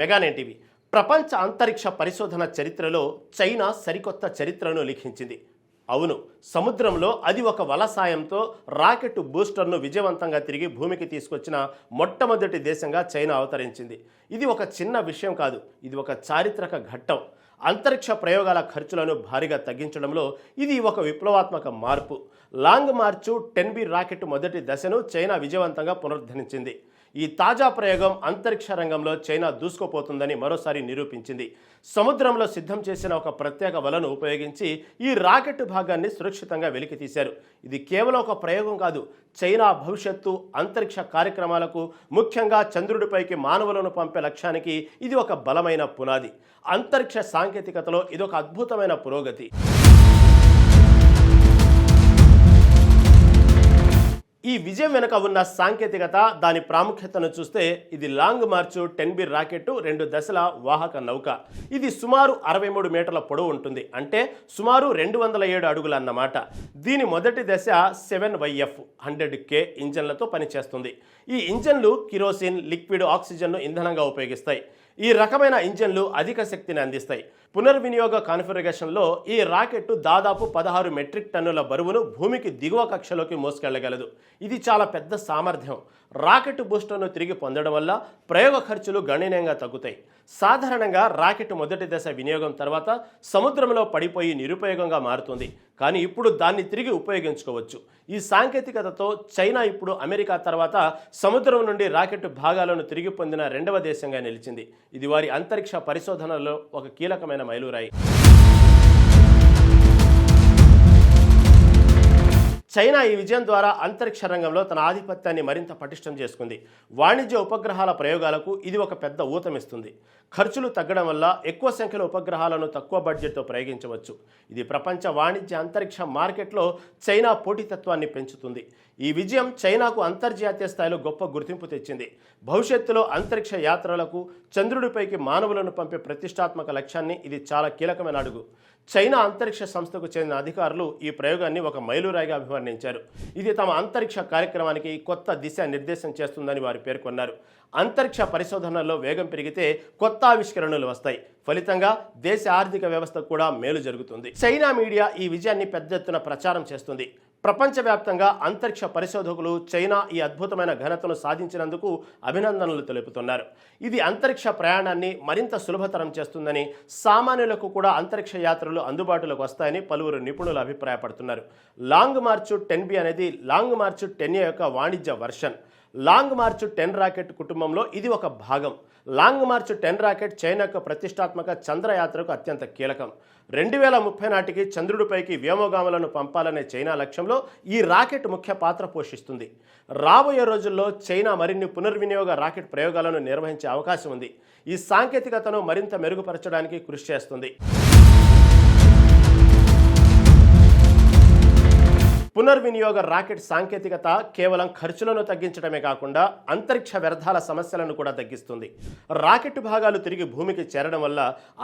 Mega Nine TV. ప్రపంచ అంతరిక్ష పరిశోధన చరిత్రలో చైనా సరికొత్త చరిత్రను లిఖించింది. అవును, సముద్రంలో అది ఒక వల సాయంతో రాకెట్ బూస్టర్ను విజయవంతంగా తిరిగి భూమికి తీసుకొచ్చిన మొట్టమొదటి దేశంగా చైనా అవతరించింది. ఇది ఒక చిన్న విషయం కాదు, ఇది ఒక చారిత్రక ఘట్టం. అంతరిక్ష ప్రయోగాల ఖర్చులను భారీగా తగ్గించడంలో ఇది ఒక విప్లవాత్మక మార్పు. లాంగ్ మార్చ్ 10B రాకెట్ మొదటి దశను చైనా విజయవంతంగా పునరుద్ధరించింది. ఈ తాజా ప్రయోగం అంతరిక్ష రంగంలో చైనా దూసుకుపోతుందని మరోసారి నిరూపించింది. సముద్రంలో సిద్ధం చేసిన ఒక ప్రత్యేక వలను ఉపయోగించి ఈ రాకెట్ భాగాన్ని సురక్షితంగా వెలికితీశారు. ఇది కేవలం ఒక ప్రయోగం కాదు, చైనా భవిష్యత్తు అంతరిక్ష కార్యక్రమాలకు, ముఖ్యంగా చంద్రుడిపైకి మానవులను పంపే లక్ష్యానికి ఇది ఒక బలమైన పునాది. అంతరిక్ష సాంకేతికతలో ఇదొక అద్భుతమైన పురోగతి. ఈ విజయం వెనుక ఉన్న సాంకేతికత, దాని ప్రాముఖ్యతను చూస్తే ఇది లాంగ్ మార్చ్ 10B రాకెట్ 2 దశల వాహక నౌక. ఇది సుమారు 63 మీటర్ల పొడవు ఉంటుంది, అంటే సుమారు 207 అడుగులు అన్నమాట. దీని మొదటి దశ 7YF 100K ఇంజన్లతో పనిచేస్తుంది. ఈ ఇంజన్లు కిరోసిన్, లిక్విడ్ ఆక్సిజన్ను ఇంధనంగా ఉపయోగిస్తాయి. ఈ రకమైన ఇంజన్లు అధిక శక్తిని అందిస్తాయి. పునర్వినియోగ కాన్ఫిగరేషన్లో ఈ రాకెట్ దాదాపు 16 మెట్రిక్ టన్నుల బరువును భూమికి దిగువ కక్షలోకి మోసుకెళ్లగలదు. ఇది చాలా పెద్ద సామర్థ్యం. రాకెట్ బూస్టర్ను తిరిగి పొందడం వల్ల ప్రయోగ ఖర్చులు గణనీయంగా తగ్గుతాయి. సాధారణంగా రాకెట్ మొదటి దశ వినియోగం తర్వాత సముద్రంలో పడిపోయి నిరుపయోగంగా మారుతుంది, కానీ ఇప్పుడు దాన్ని తిరిగి ఉపయోగించుకోవచ్చు. ఈ సాంకేతికతతో చైనా ఇప్పుడు అమెరికా తర్వాత సముద్రం నుండి రాకెట్ భాగాలను తిరిగి పొందిన 2వ దేశంగా నిలిచింది. ఇది వారి అంతరిక్ష పరిశోధనలో ఒక కీలకమైన మైలురాయి. చైనా ఈ విజయం ద్వారా అంతరిక్ష రంగంలో తన ఆధిపత్యాన్ని మరింత పటిష్టం చేసుకుంది. వాణిజ్య ఉపగ్రహాల ప్రయోగాలకు ఇది ఒక పెద్ద ఊతమిస్తుంది. ఖర్చులు తగ్గడం వల్ల ఎక్కువ సంఖ్యలో ఉపగ్రహాలను తక్కువ బడ్జెట్తో ప్రయోగించవచ్చు. ఇది ప్రపంచ వాణిజ్య అంతరిక్ష మార్కెట్లో చైనా పోటీతత్వాన్ని పెంచుతుంది. ఈ విజయం చైనాకు అంతర్జాతీయ స్థాయిలో గొప్ప గుర్తింపు తెచ్చింది. భవిష్యత్తులో అంతరిక్ష యాత్రలకు, చంద్రుడిపైకి మానవులను పంపే ప్రతిష్టాత్మక లక్ష్యాన్ని ఇది చాలా కీలకమైన అడుగు. చైనా అంతరిక్ష సంస్థకు చెందిన అధికారులు ఈ ప్రయోగాన్ని ఒక మైలురాయిగా అభివర్ణించారు. ఇది తమ అంతరిక్ష కార్యక్రమానికి కొత్త దిశ నిర్దేశం చేస్తుందని వారు పేర్కొన్నారు. అంతరిక్ష పరిశోధనల్లో వేగం పెరిగితే కొత్త ఆవిష్కరణలు వస్తాయి. ఫలితంగా దేశ ఆర్థిక వ్యవస్థకు కూడా మేలు జరుగుతుంది. చైనా మీడియా ఈ విజయాన్ని పెద్ద ఎత్తున ప్రచారం చేస్తుంది. ప్రపంచవ్యాప్తంగా అంతరిక్ష పరిశోధకులు చైనా ఈ అద్భుతమైన ఘనతను సాధించినందుకు అభినందనలు తెలుపుతున్నారు. ఇది అంతరిక్ష ప్రయాణాన్ని మరింత సులభతరం చేస్తుందని, సామాన్యులకు కూడా అంతరిక్ష యాత్రలు అందుబాటులోకి వస్తాయని పలువురు నిపుణులు అభిప్రాయపడుతున్నారు. లాంగ్ మార్చ్ 10B అనేది లాంగ్ మార్చ్ 10A యొక్క వాణిజ్య వర్షన్. లాంగ్ మార్చ్ 10 రాకెట్ కుటుంబంలో ఇది ఒక భాగం. లాంగ్ మార్చ్ 10 రాకెట్ చైనా యొక్క ప్రతిష్టాత్మక చంద్రయాత్రకు అత్యంత కీలకం. 2030 నాటికి చంద్రుడిపైకి వ్యోమగాములను పంపాలనే చైనా లక్ష్యంలో ఈ రాకెట్ ముఖ్య పాత్ర పోషిస్తుంది. రాబోయే రోజుల్లో చైనా మరిన్ని పునర్వినియోగ రాకెట్ ప్రయోగాలను నిర్వహించే అవకాశం ఉంది. ఈ సాంకేతికతను మరింత మెరుగుపరచడానికి కృషి చేస్తుంది. పునర్వినియోగ రాకెట్ సాంకేతికత కేవలం ఖర్చులను తగ్గించడమే కాకుండా అంతరిక్ష వ్యర్థాల సమస్యలను కూడా తగ్గిస్తుంది. రాకెట్ భాగాలు తిరిగి భూమికి చేరడం వల్ల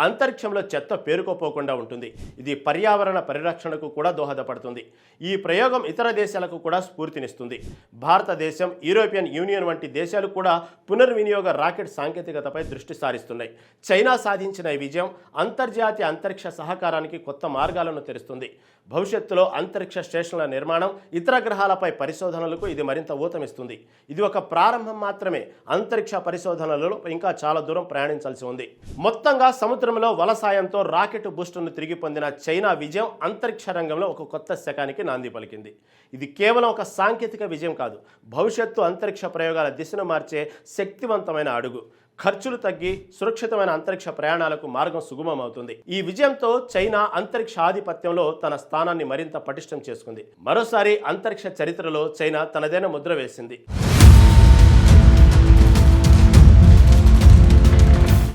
అంతరిక్షంలో చెత్త పేరుకోపోకుండా ఉంటుంది. ఇది పర్యావరణ పరిరక్షణకు కూడా దోహదపడుతుంది. ఈ ప్రయోగం ఇతర దేశాలకు కూడా స్ఫూర్తినిస్తుంది. భారతదేశం, యూరోపియన్ యూనియన్ వంటి దేశాలు కూడా పునర్వినియోగ రాకెట్ సాంకేతికతపై దృష్టి సారిస్తున్నాయి. చైనా సాధించిన ఈ విజయం అంతర్జాతీయ అంతరిక్ష సహకారానికి కొత్త మార్గాలను తెరుస్తుంది. భవిష్యత్తులో అంతరిక్ష స్టేషన్ల నిర్మాణం, ఇతర గ్రహాలపై పరిశోధనలకు ఇది మరింత ఊతమిస్తుంది. ఇది ఒక ప్రారంభం మాత్రమే. అంతరిక్ష పరిశోధనలలో ఇంకా చాలా దూరం ప్రయాణించాల్సి ఉంది. మొత్తంగా సముద్రంలో వల సాయంతో రాకెట్ బూస్టర్ను తిరిగి పొందిన చైనా విజయం అంతరిక్ష రంగంలో ఒక కొత్త శకానికి నాంది పలికింది. ఇది కేవలం ఒక సాంకేతిక విజయం కాదు, భవిష్యత్తు అంతరిక్ష ప్రయోగాల దిశను మార్చే శక్తివంతమైన అడుగు. ఖర్చులు తగ్గి సురక్షితమైన అంతరిక్ష ప్రయాణాలకు మార్గం సుగమమవుతుంది. ఈ విజయంతో చైనా అంతరిక్ష ఆధిపత్యంలో తన స్థానాన్ని మరింత పటిష్టం చేసుకుంది. మరోసారి అంతరిక్ష చరిత్రలో చైనా తనదైన ముద్ర వేసింది.